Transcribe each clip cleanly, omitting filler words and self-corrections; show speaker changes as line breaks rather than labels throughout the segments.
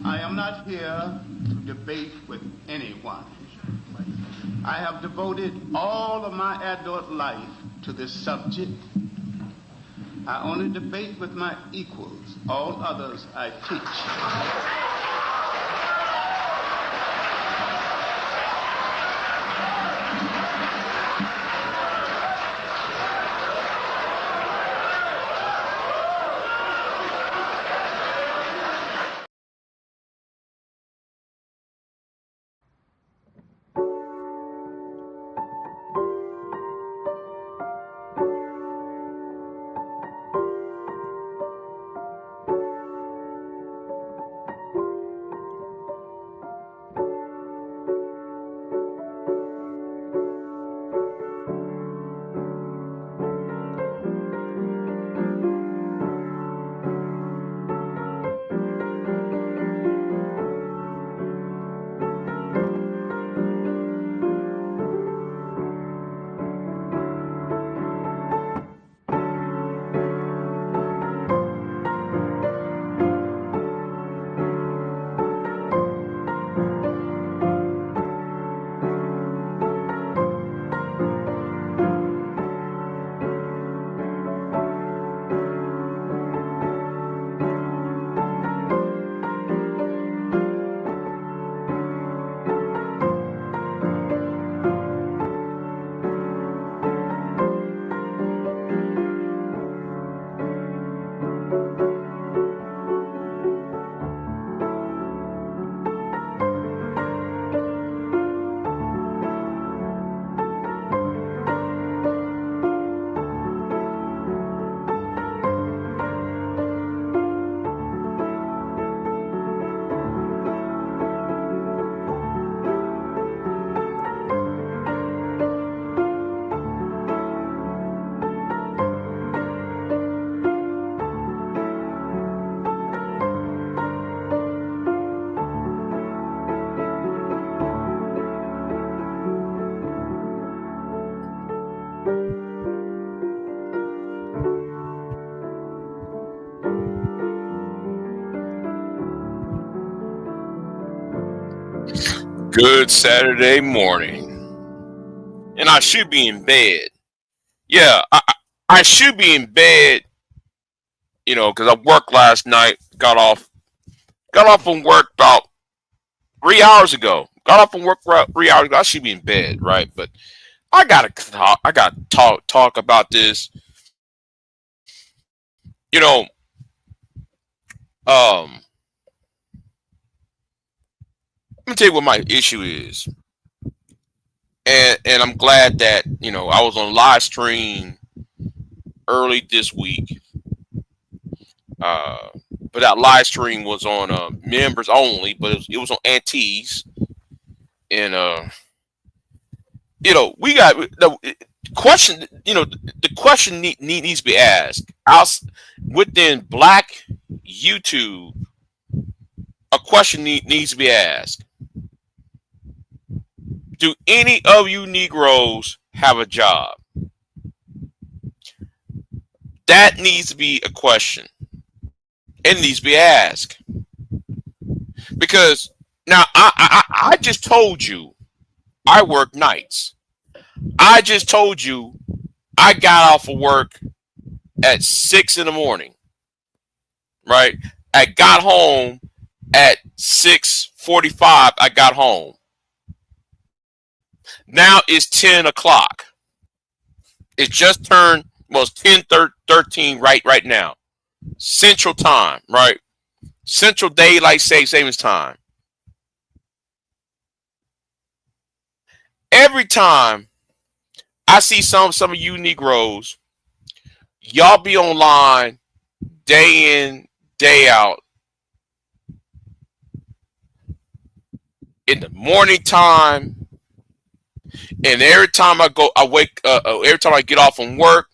I am not here to debate with anyone. I have devoted all of my adult life to this subject. I only debate with my equals. All others I teach.
Good Saturday morning. And I should be in bed. Yeah, I should be in bed, because I worked last night, got off from work about 3 hours ago. Got off from work about 3 hours ago. I should be in bed, right? But I gotta talk about this. You know, um, let me tell you what my issue is. And I'm glad that, I was on live stream early this week. Uh, but that live stream was on members only, but it was on Antes, and we got the question. The question needs to be asked. Within Black YouTube, a question needs to be asked. Do any of you Negroes have a job? That needs to be a question. It needs to be asked. Because now I just told you I work nights. I just told you I got off of work at 6 in the morning. Right? I got home at 6:45. I got home. Now it's 10 o'clock. It just turned, well, it's 10:13 right now. Central time, right? Central Daylight Savings Time. Every time I see some of you Negroes, y'all be online day in, day out. In the morning time, and every time every time I get off from work,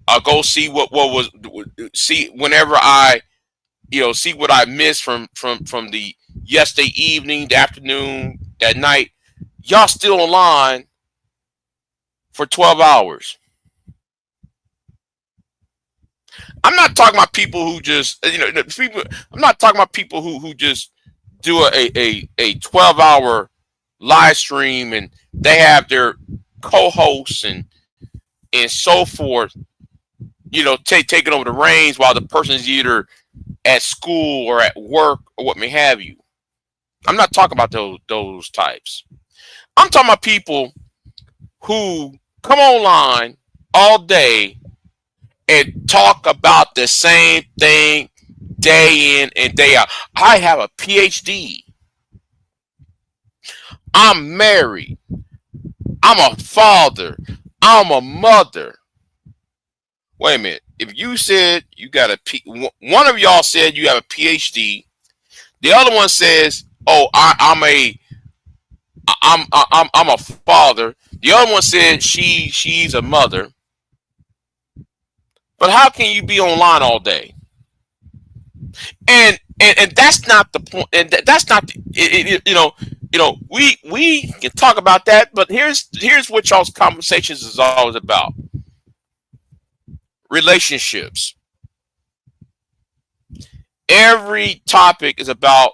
I'll go see see whenever I see what I missed from the yesterday evening, the afternoon, that night. Y'all still online for 12 hours. I'm not talking about people who just people. I'm not talking about people who just do a 12-hour live stream, and they have their co-hosts and so forth, taking over the reins while the person's either at school or at work or what may have you. I'm not talking about those types. I'm talking about people who come online all day and talk about the same thing day in and day out. I have a PhD. I'm married. I'm a father. I'm a mother. Wait a minute. If you said you got one of y'all said you have a PhD, the other one says, "Oh, I'm a father." The other one said she's a mother. But how can you be online all day? And that's not the point. And that's not we can talk about that. But here's what y'all's conversations is always about: relationships. Every topic is about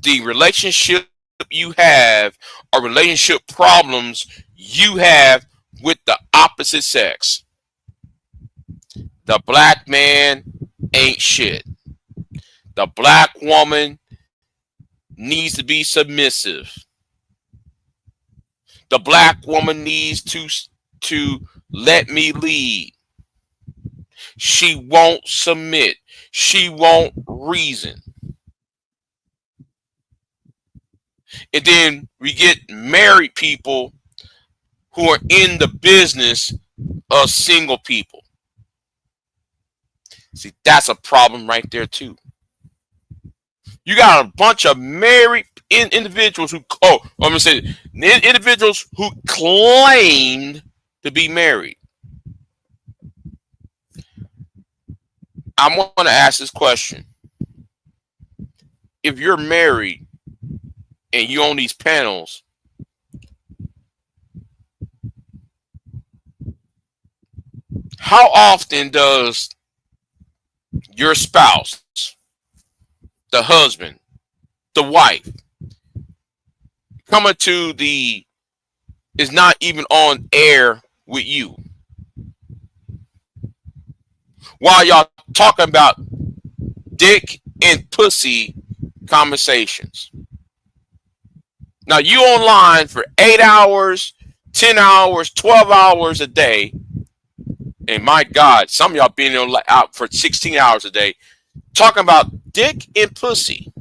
the relationship you have or relationship problems you have with the opposite sex. The black man ain't shit. The black woman needs to be submissive. The black woman needs to let me lead. She won't submit. She won't reason. And then we get married people who are in the business of single people. See, that's a problem right there too. You got a bunch of married individuals who, individuals who claimed to be married. I want to ask this question. If you're married and you own these panels, how often does your spouse, the husband, the wife, coming to is not even on air with you while y'all talking about dick and pussy conversations? Now you online for 8 hours, 10 hours, 12 hours a day. And my God, some of y'all being out for 16 hours a day talking about dick and pussy.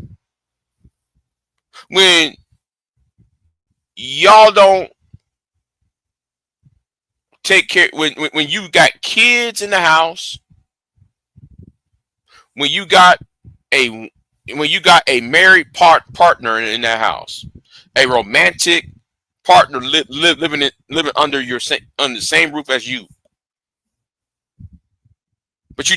When y'all don't take care, when you got kids in the house, when you got a married partner in that house, a romantic partner living under the same roof as you. But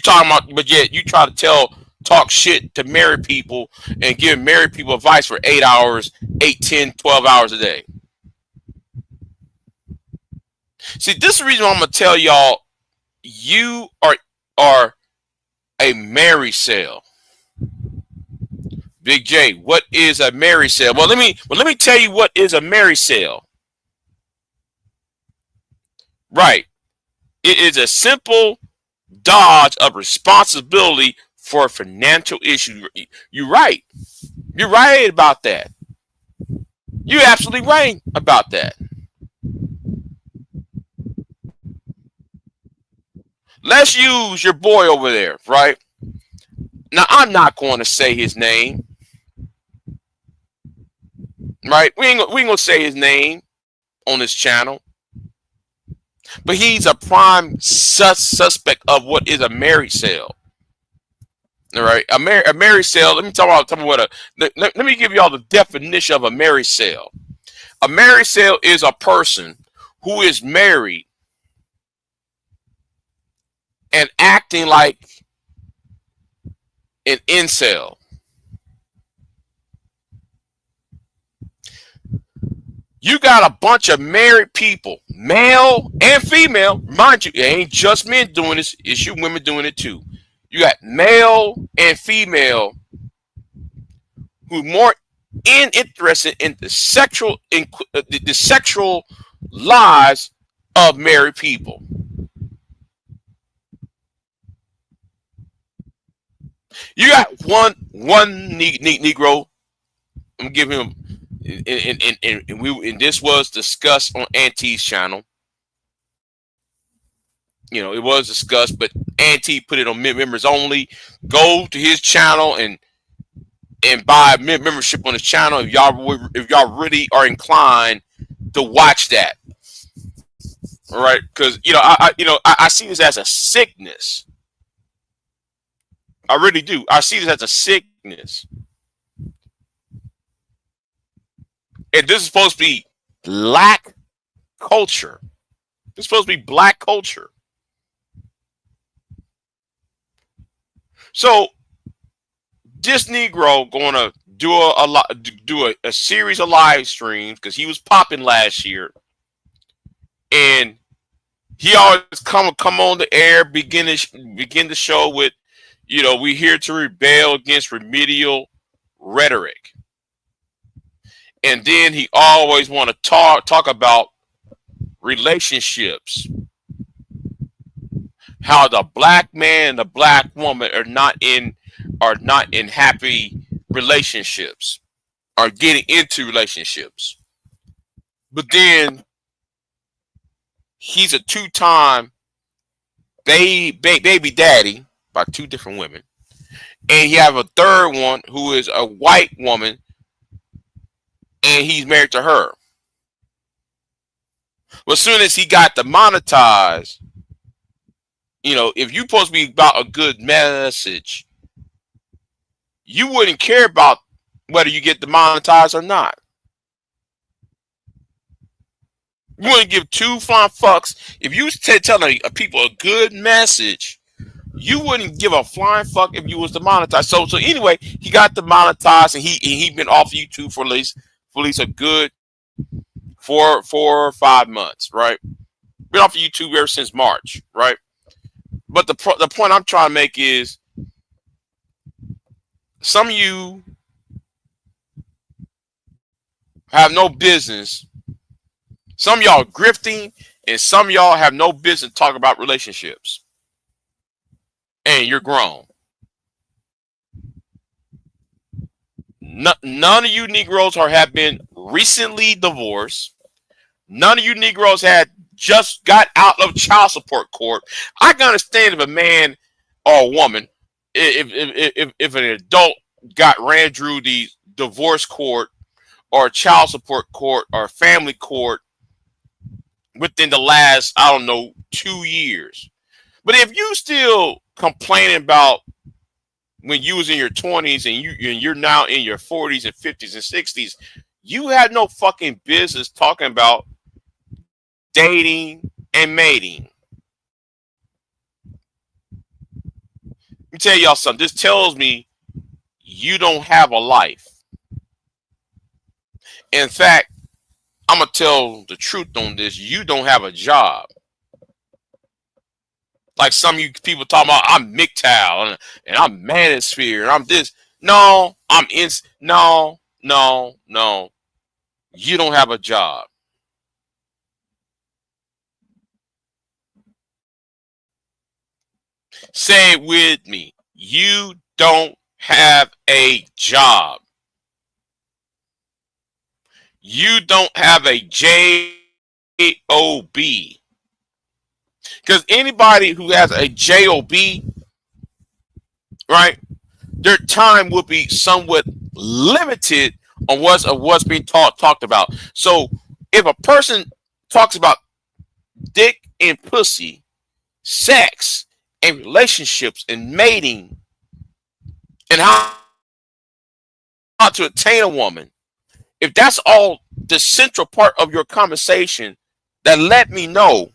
yet you try to talk shit to married people and give married people advice for 8 hours, 8, 10, 12 hours a day. See, this is the reason why I'm going to tell y'all, you are a married sale. Big J, what is a married sale? Well, let me tell you what is a married sale. Right. It is a simple dodge of responsibility for a financial issue. You're right. You're right about that. You're absolutely right about that. Let's use your boy over there, right? Now, I'm not going to say his name. Right? We ain't going to say his name on this channel. But he's a prime suspect of what is a married sale. All right, a married sale. Let me give you all the definition of a married sale. A married sale is a person who is married and acting like an incel. You got a bunch of married people, male and female. Mind you, it ain't just men doing this. It's you women doing it too. You got male and female who's more interested in the sexual lives of married people. You got one Negro. I'm giving him, and this was discussed on Auntie's channel. You know, it was discussed, but Auntie put it on members only. Go to his channel and buy membership on his channel if y'all really are inclined to watch that. All right, because I see this as a sickness. I really do. I see this as a sickness. And this is supposed to be black culture. This is supposed to be black culture. So this Negro going to do a series of live streams because he was popping last year, and he always come on the air, begin the show with, we're here to rebel against remedial rhetoric. And then he always want to talk about relationships. How the black man and the black woman are not in happy relationships, are getting into relationships. But then he's a two-time baby daddy by two different women. And you have a third one who is a white woman, and he's married to her. Well, as soon as he got demonetized, if you're supposed to be about a good message, you wouldn't care about whether you get demonetized or not. You wouldn't give two flying fucks. If you was telling people a good message, you wouldn't give a flying fuck if you was demonetized. So anyway, he got demonetized, and he been off YouTube for at least a good 4 or 5 months, right? Been off of YouTube ever since March, right? But the point I'm trying to make is, some of you have no business. Some of y'all grifting, and some of y'all have no business talking about relationships. And you're grown. None of you Negroes have been recently divorced. None of you Negroes had just got out of child support court. I can understand if a man or a woman, if an adult ran through the divorce court or child support court or family court within the last, 2 years. But if you still complaining about when you was in your 20s and you're now in your 40s and 50s and 60s, you had no fucking business talking about dating and mating. Let me tell y'all something. This tells me you don't have a life. In fact, I'm going to tell the truth on this. You don't have a job. Like some of you people talking about, I'm MGTOW and I'm Manosphere and I'm this. No, no. You don't have a job. Say it with me. You don't have a job. You don't have a job. Because anybody who has a job, right, their time will be somewhat limited on what's being talked about. So if a person talks about dick and pussy, sex and relationships and mating and how to attain a woman, if that's all the central part of your conversation, then let me know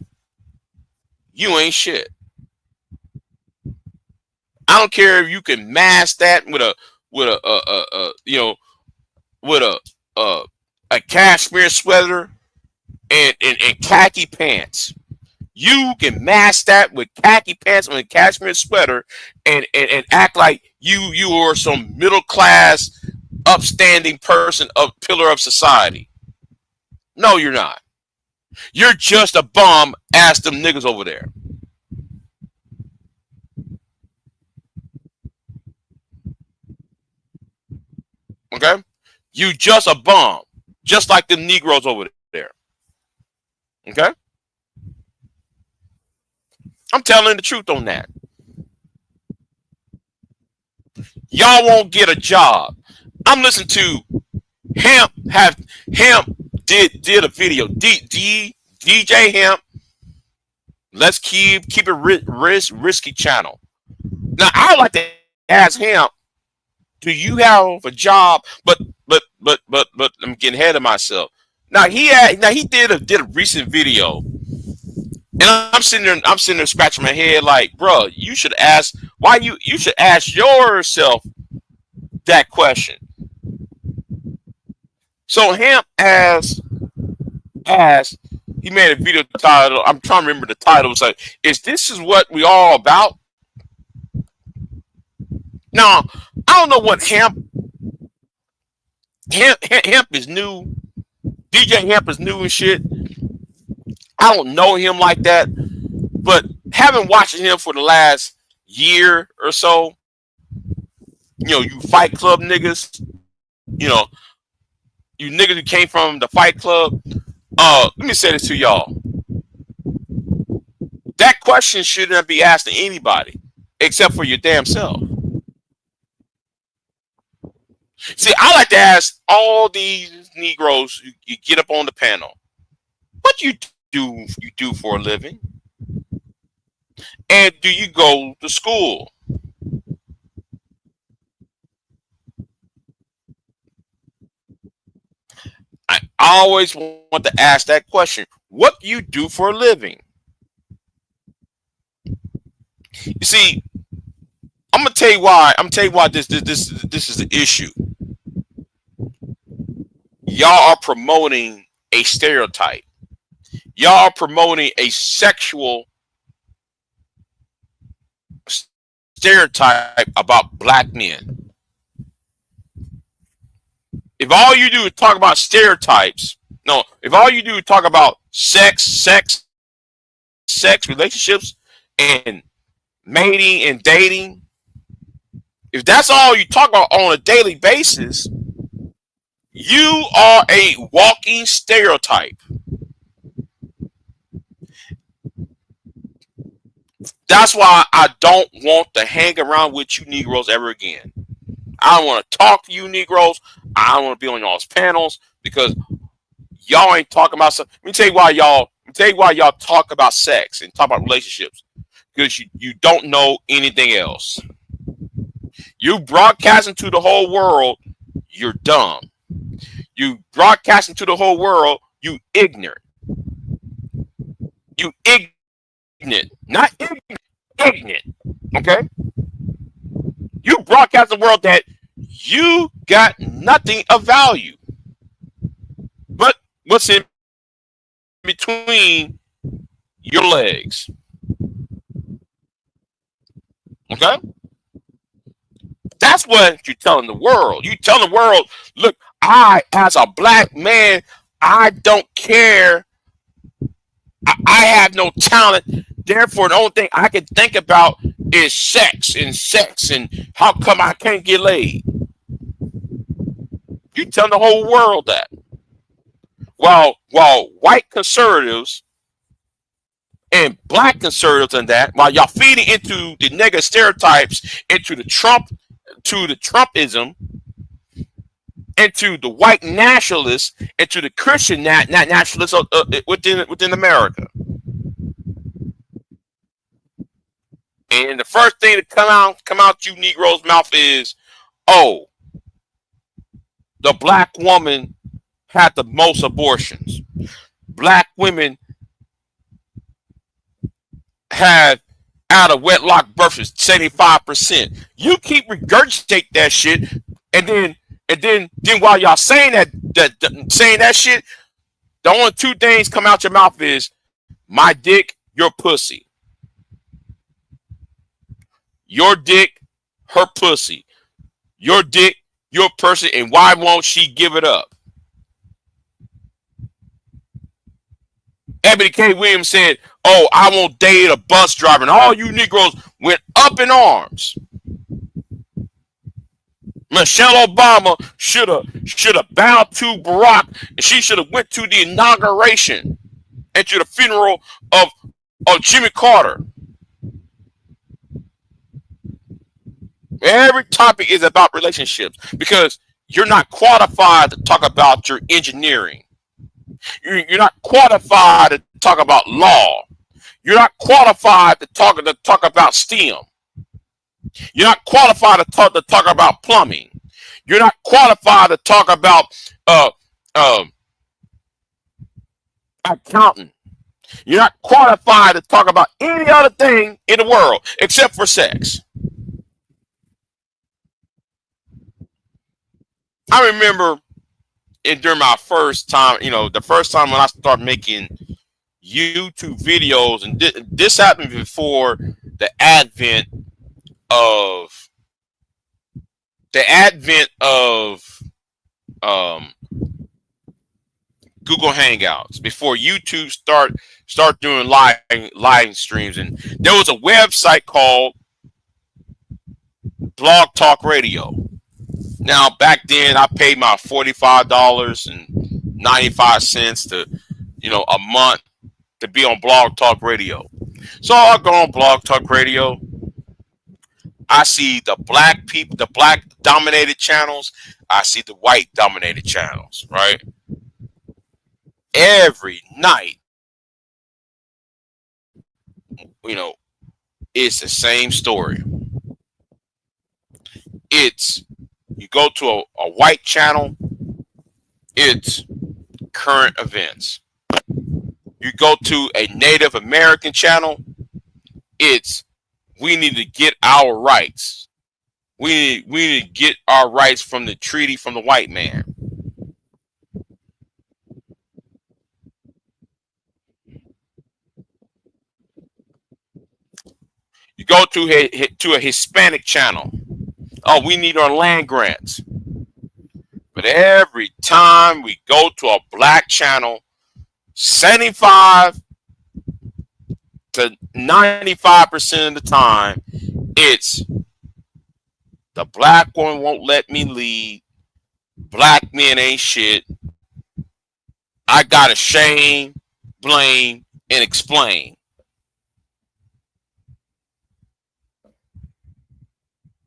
you ain't shit. I don't care if you can mask that with a cashmere sweater and khaki pants. You can mask that with khaki pants and a cashmere sweater and act like you are some middle class upstanding person, of pillar of society. No, you're not. You're just a bum. Ask them niggas over there. Okay? You just a bum. Just like them Negroes over there. Okay? I'm telling the truth on that. Y'all won't get a job. I'm listening to Hemp did a video. DJ Hemp. Let's keep it risky channel. Now I like to ask Hemp, do you have a job? But I'm getting ahead of myself. Now he did a recent video, and I'm sitting there scratching my head like, bro, you should ask you should ask yourself that question. So Hemp asked, he made a video title. I'm trying to remember the title. It's like, this is what we all about? Now, I don't know what Hemp is new. DJ Hemp is new and shit. I don't know him like that. But having watched him for the last year or so, you Fight Club niggas, you niggas who came from the Fight Club, let me say this to y'all. That question shouldn't be asked to anybody except for your damn self. See, I like to ask all these Negroes you get up on the panel, what you do for a living? And do you go to school? I always want to ask that question. What do you do for a living? You see, I'm gonna tell you why. This is the issue. Y'all are promoting a stereotype. Y'all are promoting a sexual stereotype about black men. If all you do is talk about stereotypes, if all you do is talk about sex, relationships, and mating and dating, if that's all you talk about on a daily basis, you are a walking stereotype. That's why I don't want to hang around with you Negroes ever again. I don't want to talk to you Negroes. I don't want to be on y'all's panels because y'all ain't talking about stuff. Let me tell you why y'all talk about sex and talk about relationships. Because you don't know anything else. You broadcasting to the whole world, you're dumb. You broadcasting to the whole world, you ignorant. You ignorant. Not ignorant. Ignorant. Okay? You broadcast the world that you got nothing of value. But what's in between your legs? Okay? That's what you're telling the world. You telling the world, look, I, as a black man, I don't care. I have no talent. Therefore, the only thing I can think about is sex and how come I can't get laid. You telling the whole world that. While white conservatives and black conservatives and that, while y'all feeding into the negative stereotypes, into the Trumpism, into the white nationalists, into the Christian nationalists within America. And the first thing to come out you Negroes' mouth is, oh, the black woman had the most abortions. Black women had out of wedlock births 75%. You keep regurgitate that shit, and then while y'all saying that shit, the only two things come out your mouth is my dick, your pussy. Your dick, her pussy. Your dick, your person, and why won't she give it up? Ebony K. Williams said, "Oh, I won't date a bus driver," and all you Negroes went up in arms. Michelle Obama should have bowed to Barack, and she should have went to the inauguration and to the funeral of Jimmy Carter. Every topic is about relationships because you're not qualified to talk about your engineering. You're not qualified to talk about law. You're not qualified to talk about STEM. You're not qualified to talk about plumbing. You're not qualified to talk about uh, uh, accounting. You're not qualified to talk about any other thing in the world except for sex. I remember during my first time, the first time when I started making YouTube videos, and this happened before the advent of Google Hangouts, before YouTube start doing live streams, and there was a website called Blog Talk Radio. Now, back then, I paid my $45.95 to, a month to be on Blog Talk Radio. So I go on Blog Talk Radio. I see the black people, the black dominated channels. I see the white dominated channels, right? Every night, it's the same story. It's, you go to a white channel, it's current events. You go to a Native American channel, it's, we need to get our rights. We need to get our rights from the treaty from the white man. You go to a Hispanic channel. Oh, we need our land grants. But every time we go to a black channel, 75 to 95% of the time, it's the black woman won't let me lead. Black men ain't shit. I gotta shame, blame, and explain.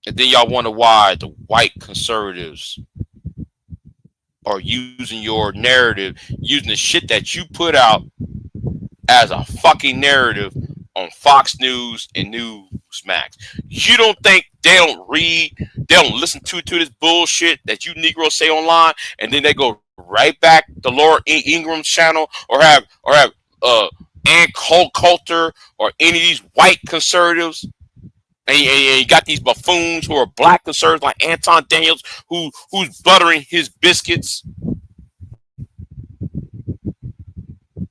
And then y'all wonder why the white conservatives are using your narrative, using the shit that you put out as a fucking narrative on Fox News and Newsmax. You don't think they don't read, they don't listen to this bullshit that you Negroes say online, and then they go right back to Laura Ingram's channel, or have Ann Coulter or any of these white conservatives? And you got these buffoons who are black conservatives like Anton Daniels, who's buttering his biscuits.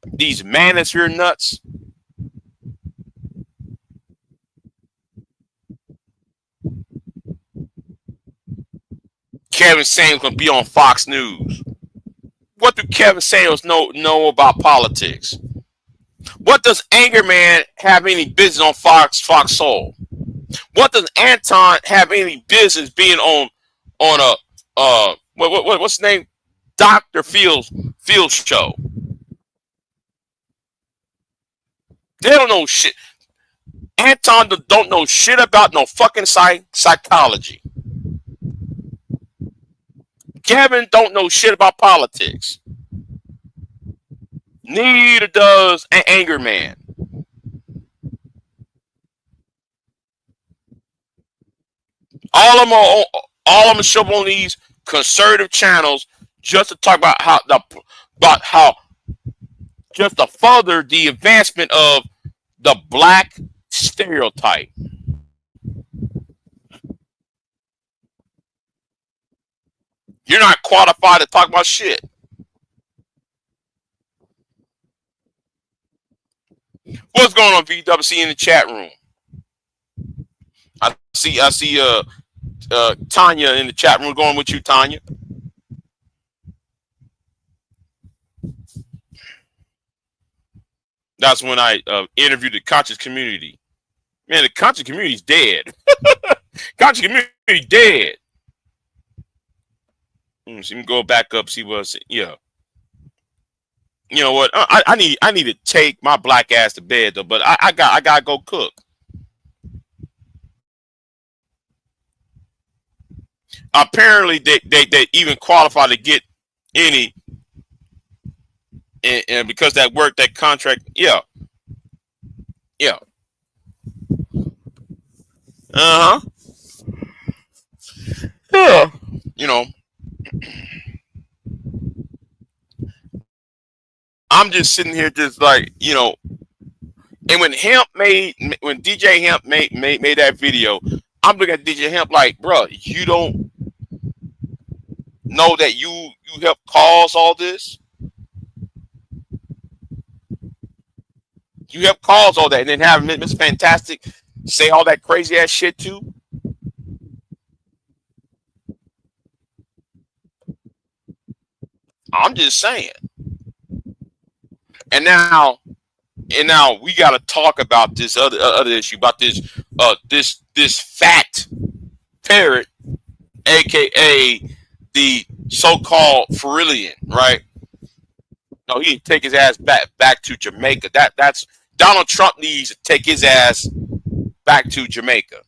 These manosphere nuts. Kevin Samuels gonna be on Fox News. What do Kevin Samuels know about politics? What does Angerman have any business on Fox Soul? What does Anton have any business being on a what's his name? Dr. Phil's show? They don't know shit. Anton don't know shit about no fucking psychology. Kevin don't know shit about politics. Neither does Angerman. All of them show up on these conservative channels just to talk about how just to further the advancement of the black stereotype. You're not qualified to talk about shit. What's going on, VWC, in the chat room? I see Tanya in the chat room. Going with you, Tanya. That's when I interviewed the conscious community. Man, the conscious community's dead. Conscious community dead. So you can go back up, see what's yeah. You know what? I need to take my black ass to bed though, but I gotta go cook. Apparently they even qualify to get any and because that work, that contract, yeah. Uh-huh. Yeah. You know, I'm just sitting here just like, and when DJ Hemp made that video, I'm looking at DJ Hemp like, bro, you don't know that you helped cause all this? You helped cause all that, and then have Miss Fantastic say all that crazy ass shit too? I'm just saying. And now we got to talk about this other issue, about this fat parrot, aka the so-called Farillian, right? No, he take his ass back to Jamaica. That's Donald Trump needs to take his ass back to Jamaica.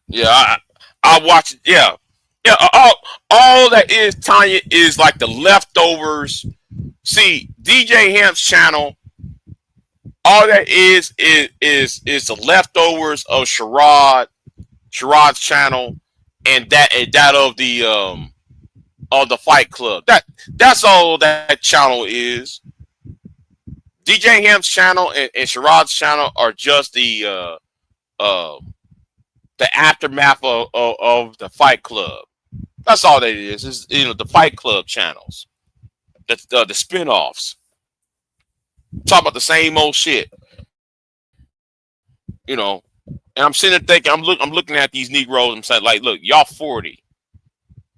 Yeah, I watch it. Yeah. All that is, Tanya, is like the leftovers. See, DJ Hemp's channel, all that is the leftovers of Sherrod's channel, and that of the Fight Club. That's all that channel is. DJ Hemp's channel and Sherrod's channel are just the aftermath of the Fight Club. That's all that it is. It's, the Fight Club channels, the spinoffs. Talk about the same old shit. And I'm sitting there thinking, I'm looking at these Negroes. I'm saying, like, look, y'all 40,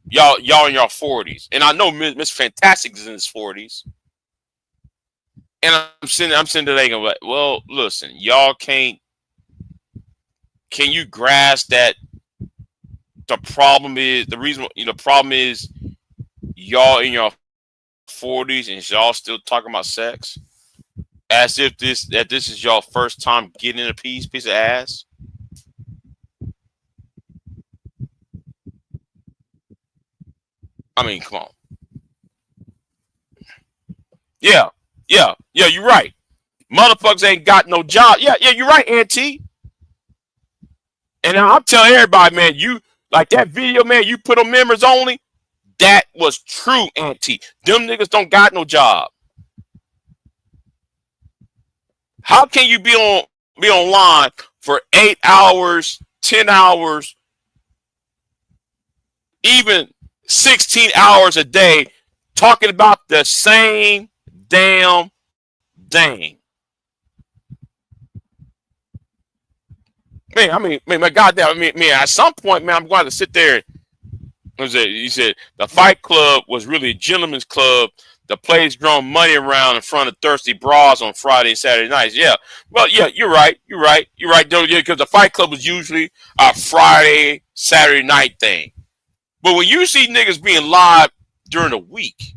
y'all in your 40s, and I know Miss Fantastic is in his 40s, and I'm sitting there thinking, like, well, listen, y'all can't. Can you grasp that the problem is y'all in your 40s and y'all still talking about sex as if this is your first time getting a piece of ass? I mean, come on. Yeah, you're right. Motherfuckers ain't got no job. Yeah, you're right, Auntie. And I'm telling everybody, man, you like that video, man, you put on members only. That was true, Auntie. Them niggas don't got no job. How can you be online for 8 hours, 10 hours, even 16 hours a day talking about the same damn thing? Man, my goddamn, man, at some point, man, I'm going to sit there. He said the Fight Club was really a gentleman's club. The players throwing money around in front of thirsty bras on Friday and Saturday nights. Yeah, well, yeah, you're right. Though, yeah, because the Fight Club was usually a Friday, Saturday night thing. But when you see niggas being live during the week,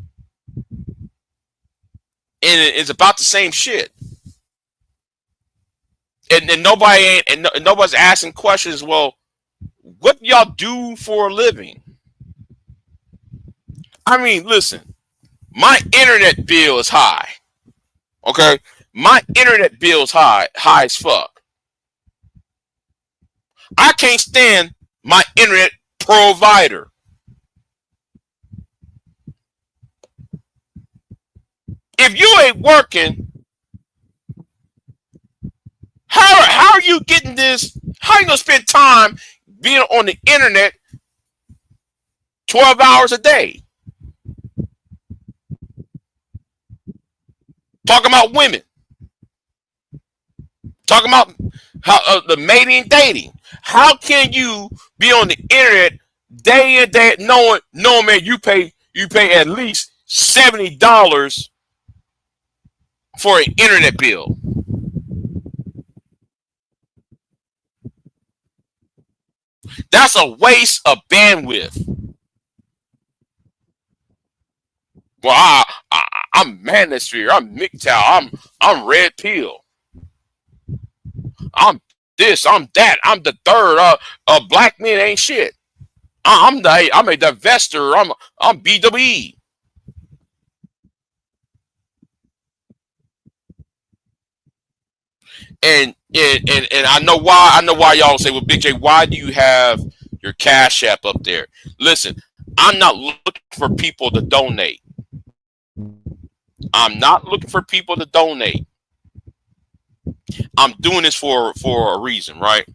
and it's about the same shit. And nobody's asking questions. Well, what y'all do for a living? I mean, listen, my internet bill is high. Okay, my internet bill is high as fuck. I can't stand my internet provider. If you ain't working, how are you getting this? How are you gonna spend time being on the internet 12 hours a day? Talking about women. Talking about how the mating dating. How can you be on the internet day in day knowing man you pay at least $70 for an internet bill? That's a waste of bandwidth. Well, I'm Manosphere. I'm MGTOW. I'm Red Pill. I'm this. I'm that. I'm the third. Black men ain't shit. I'm a divester. I'm BWE. And I know why. I know why y'all say, well, Big J, why do you have your Cash App up there? Listen, I'm not looking for people to donate. I'm not looking for people to donate. I'm doing this for a reason, right?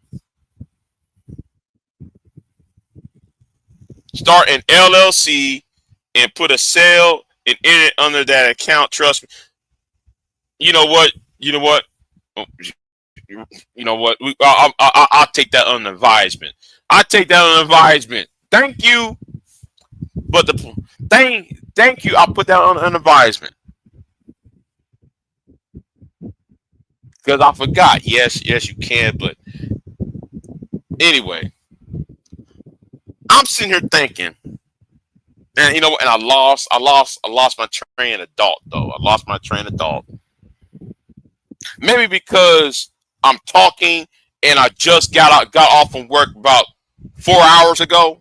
Start an LLC and put a sale and in it under that account. Trust me. You know what? You know what? Oh, you know what? I'll take that on advisement. I take that on advisement. Thank you, but thank you. I'll put that on an advisement because I forgot. Yes, you can. But anyway, I'm sitting here thinking, and you know, and I lost my train of thought though. I lost my train of thought. Maybe because I'm talking and I just got off from work about 4 hours ago.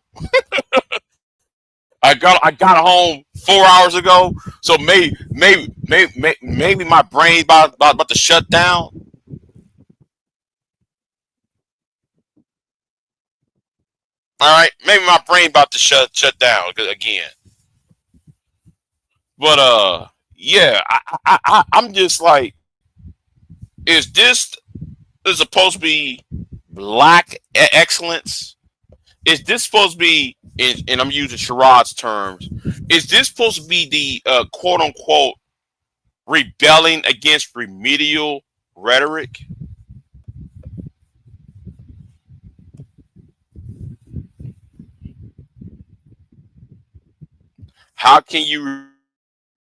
I got home 4 hours ago, so maybe my brain about to shut down. All right, maybe my brain about to shut down again. But yeah, I'm just like, is this is supposed to be black excellence? Is this supposed to be, and I'm using Sharad's terms, is this supposed to be the quote unquote rebelling against remedial rhetoric? How can you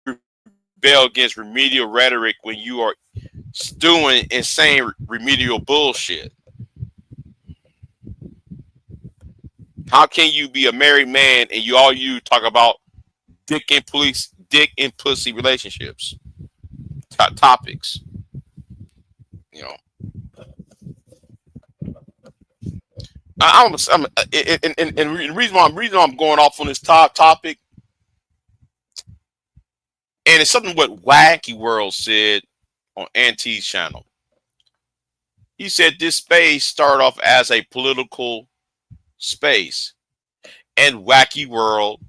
rebel against remedial rhetoric when you are doing insane remedial bullshit? How can you be a married man and you talk about dick and pussy relationships topics? You know, and the reason why I'm going off on this topic, and it's something what Wacky World said on Auntie's channel. He said this space started off as a political space, and Wacky World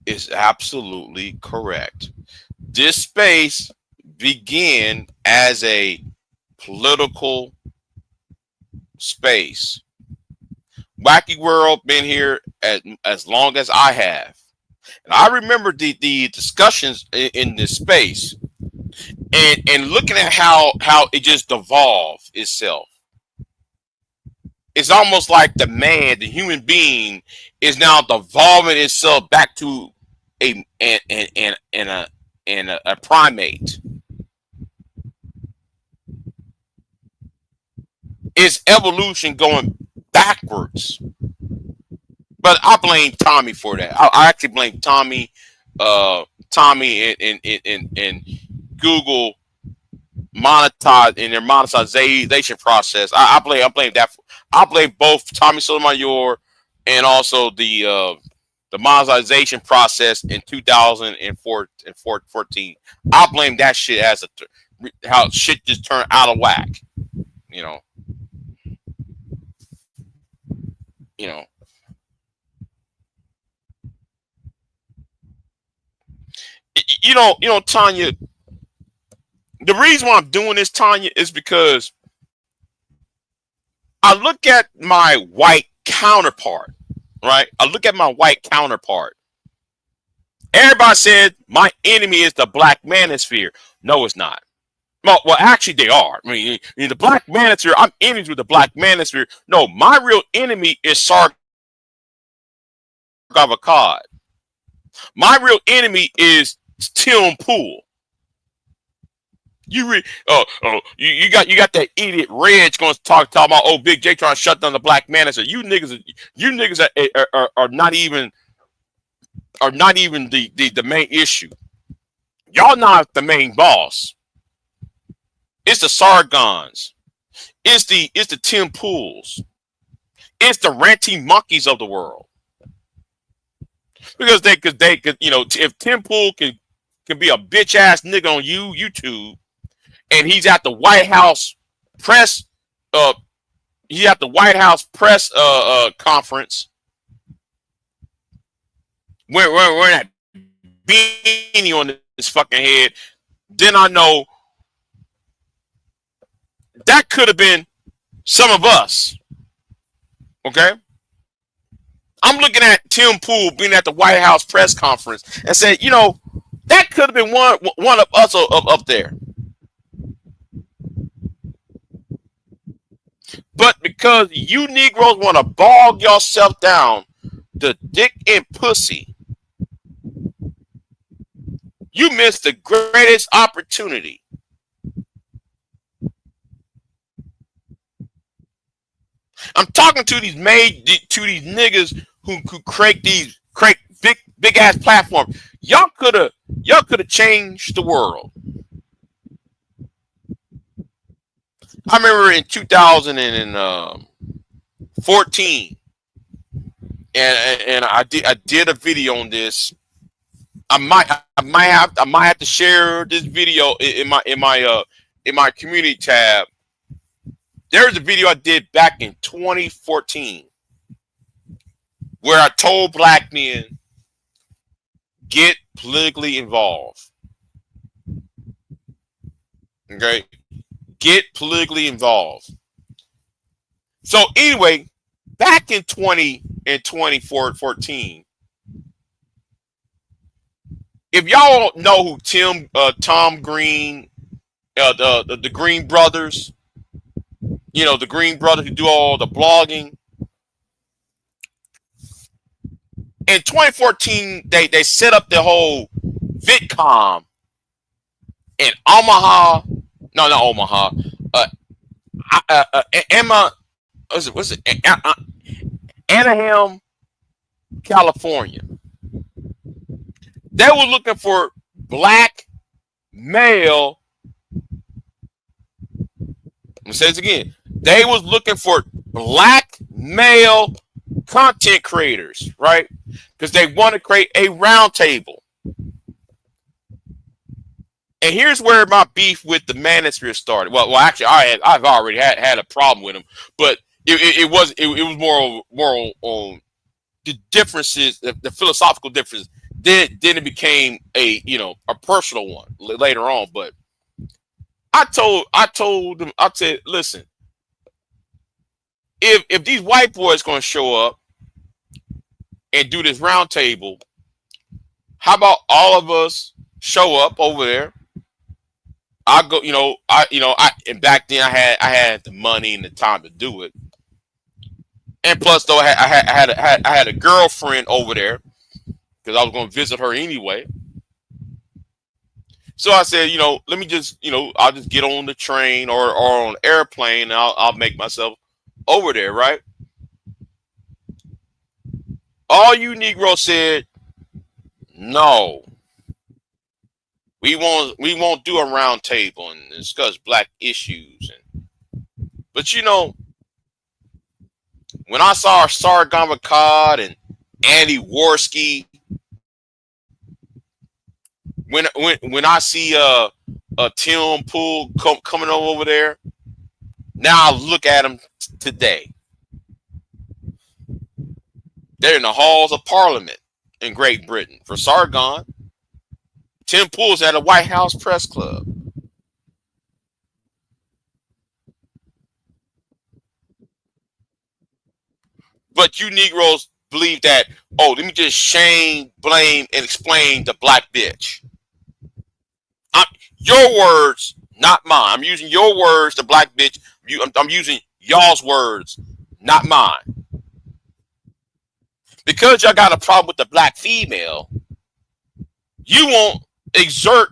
is absolutely correct. This space began as a political space. Wacky World been here as long as I have, and I remember the discussions in this space, and looking at how it just devolved itself. It's almost like the human being, is now devolving itself back to a primate. It's evolution going backwards. But I blame Tommy for that. I actually blame Tommy, Tommy and Google monetize in their monetization process. I blame that. I blame both Tommy Sotomayor and also the monetization process in 2014. I blame that shit as how shit just turned out of whack. You know, you know. Tanya. The reason why I'm doing this, Tanya, is because I look at my white counterpart, right? I look at my white counterpart, Everybody said my enemy is the black manosphere. No, it's not. Well, actually, they are. I mean, the black manosphere, I'm enemies with the black manosphere. No, my real enemy is Sargavakad. My real enemy is Tim Pool. You got that idiot Reg going to talk about Big J trying to shut down the black manosphere. You niggas are not even the main issue. Y'all not the main boss. It's the Sargons. It's the Tim Pools. It's the ranty monkeys of the world. Because they could if Tim Pool can be a bitch ass nigga on YouTube, and he's at the White House press conference wearing that beanie on his fucking head, then I know that could have been some of us. Okay? I'm looking at Tim Pool being at the White House press conference and saying, that could have been one of us up there. But because you Negroes want to bog yourself down to dick and pussy, you missed the greatest opportunity. I'm talking to these niggas who create big ass platforms. Y'all could have changed the world. I remember in 2014, and I did a video on this. I might have to share this video in my community tab. There's a video I did back in 2014 where I told black men, get politically involved. Okay? Get politically involved. So anyway, back in 2014, if y'all know who Tom Green, the Green Brothers, the Green Brothers who do all the blogging. In 2014, they set up the whole VidCon in Omaha. No, not Omaha. Anaheim, California. They were looking for black male. I'm gonna say this again. They was looking for black male content creators, right? Because they want to create a round table. And here's where my beef with the manosphere started. Well, actually, I've already had a problem with them, but it was more on the differences, the philosophical differences. Then it became a personal one later on. But I told them, I said, listen, if these white boys gonna show up and do this round table, how about all of us show up over there? I go, and back then I had the money and the time to do it, and plus though I had a girlfriend over there because I was going to visit her anyway. So I said, let me just, I'll just get on the train or on an airplane, and I'll make myself over there, right? All you Negroes said, no. We won't do a round table and discuss black issues. But when I saw Sargon Akkad and Andy Worski, when I see Tim Pool coming over there, now I look at them today. They're in the halls of Parliament in Great Britain for Sargon. Tim Pool's at a White House press club. But you Negroes believe that, oh, let me just shame, blame, and explain the black bitch. Your words, not mine. I'm using your words, the black bitch. I'm using y'all's words, not mine. Because y'all got a problem with the black female, you won't exert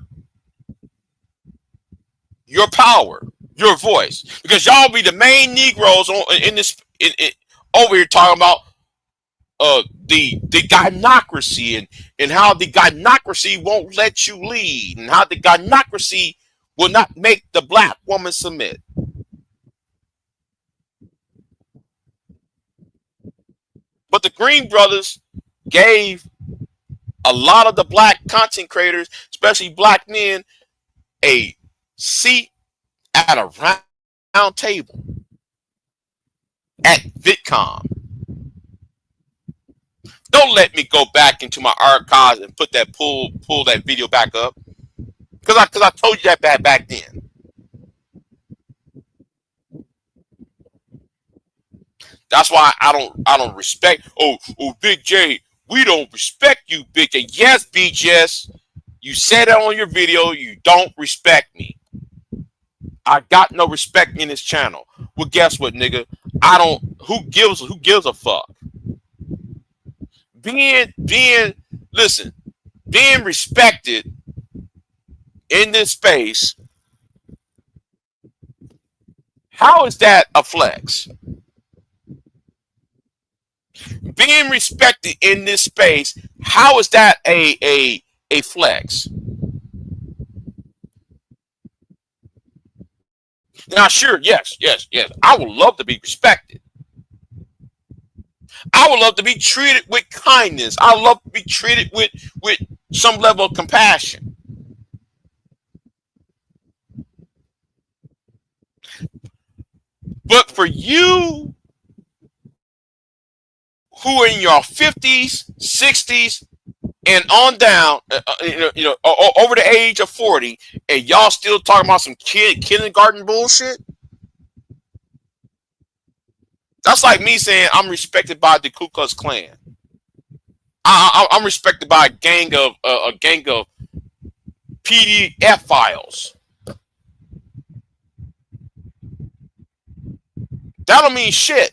your power, your voice, because y'all be the main Negroes over here talking about the gynocracy and how the gynocracy won't let you lead and how the gynocracy will not make the black woman submit. But the Green Brothers gave a lot of the black content creators, especially black men, a seat at a round table at VidCon. Don't let me go back into my archives and pull that video back up, because I told you that back then. That's why I don't respect. Oh, Big J, we don't respect you, Big J. Yes, BJS, you said it on your video. You don't respect me. I got no respect in this channel. Well, guess what, nigga? I don't. Who gives a fuck? Being respected in this space. How is that a flex? Being respected in this space, how is that a flex? Now, sure, yes. I would love to be respected. I would love to be treated with kindness. I would love to be treated with some level of compassion. But for you who are in your 50s, 60s, and on down, over the age of 40, and y'all still talking about some kindergarten bullshit? That's like me saying I'm respected by the Ku Klux Klan. I'm respected by a gang of PDF files. That don't mean shit.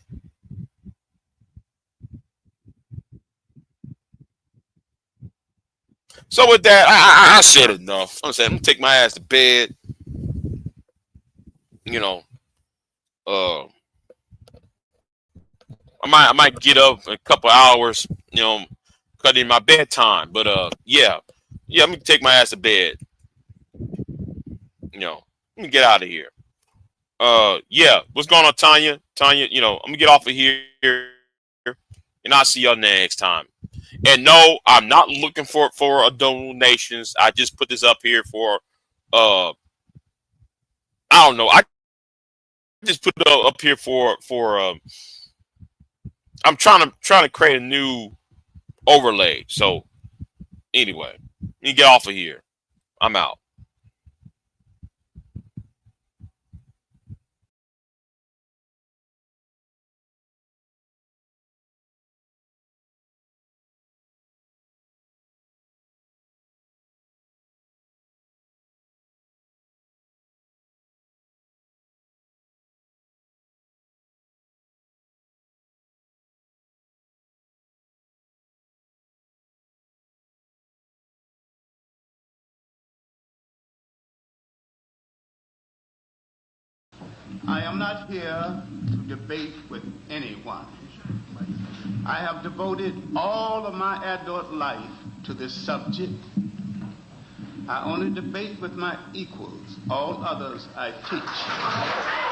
So with that, I said enough. I'm gonna take my ass to bed. I might get up in a couple hours. Cut in my bedtime. But yeah, I'm gonna take my ass to bed. Let me get out of here. Yeah, what's going on, Tanya? Tanya, I'm gonna get off of here, and I'll see y'all next time. And no, I'm not looking for donations. I just put this up here for I don't know. I just put it up here for I'm trying to create a new overlay. So anyway, let me get off of here. I'm out.
I am not here to debate with anyone. I have devoted all of my adult life to this subject. I only debate with my equals. All others I teach.